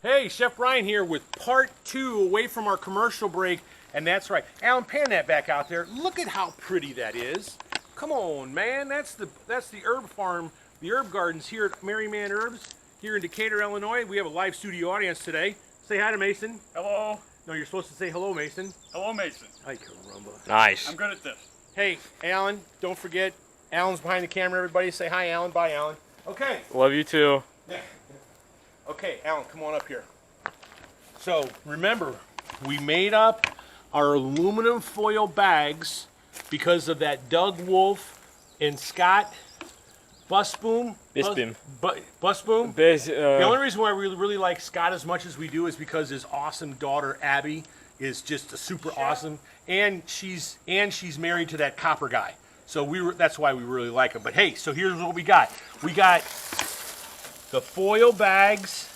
Hey, Chef Brian here with part 2 away from our commercial break. And that's right. Alan, pan that back out there. Look at how pretty that is. Come on, man. That's the herb farm, the herb gardens here at Mari-Mann Herbs here in Decatur, Illinois. We have a live studio audience today. Say hi to Mason. Hello. No, you're supposed to say hello, Mason. Hello, Mason. Ay, caramba. Nice. I'm good at this. Hey, Alan, don't forget, Alan's behind the camera, everybody. Say hi, Alan. Bye, Alan. Okay. Love you too. Okay, Alan, come on up here. So, remember, we made up our aluminum foil bags because of that Doug Wolf and Scott Busboom. Busboom. Busboom. The only reason why we really like Scott as much as we do is because his awesome daughter, Abby, is just a super awesome, and she's married to that copper guy. So that's why we really like him. But hey, so here's what we got. We got the foil bags.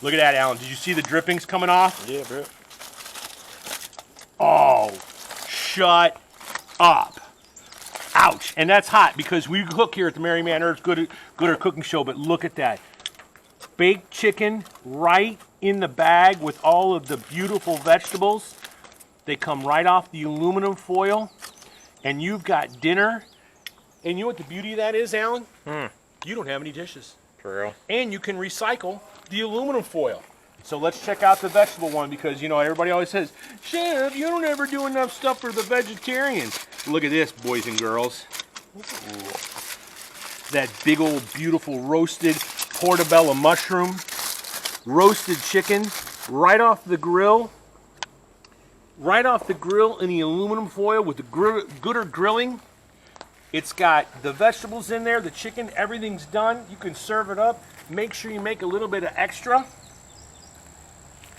Look at that, Alan. Did you see the drippings coming off? Yeah, bro. Oh, shut up. Ouch. And that's hot because we cook here at the Mari-Mann Herbs Gooder Cooking Show, but look at that. Baked chicken right in the bag with all of the beautiful vegetables. They come right off the aluminum foil, and you've got dinner. And you know what the beauty of that is, Alan? You don't have any dishes. For real. And you can recycle the aluminum foil. So let's check out the vegetable one because, you know, everybody always says, Chef, you don't ever do enough stuff for the vegetarians. Look at this, boys and girls. Ooh. That big old beautiful roasted portobello mushroom, roasted chicken, right off the grill in the aluminum foil with the Gooder grilling. It's got the vegetables in there, the chicken, everything's done. You can serve it up. Make sure you make a little bit of extra.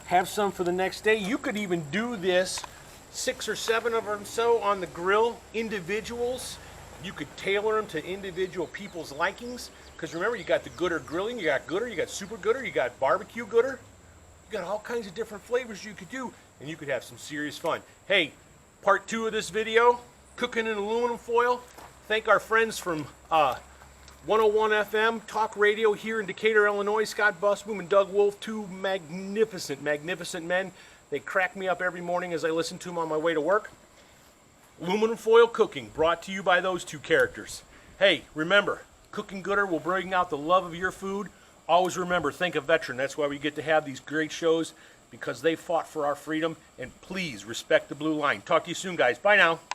Have some for the next day. You could even do this 6 or 7 of them so on the grill, individuals. You could tailor them to individual people's likings. Because remember, you got the Gooder grilling, you got Gooder, you got super Gooder, you got barbecue Gooder. You got all kinds of different flavors you could do, and you could have some serious fun. Hey, part 2 of this video, cooking in aluminum foil. Thank our friends from 101 FM Talk Radio here in Decatur, Illinois. Scott Busboom and Doug Wolf, two magnificent men. They crack me up every morning as I listen to them on my way to work. Aluminum foil cooking, brought to you by those two characters. Hey, remember, Cooking Gooder will bring out the love of your food. Always remember, think of veteran. That's why we get to have these great shows, because they fought for our freedom. And please respect the blue line. Talk to you soon, guys. Bye now.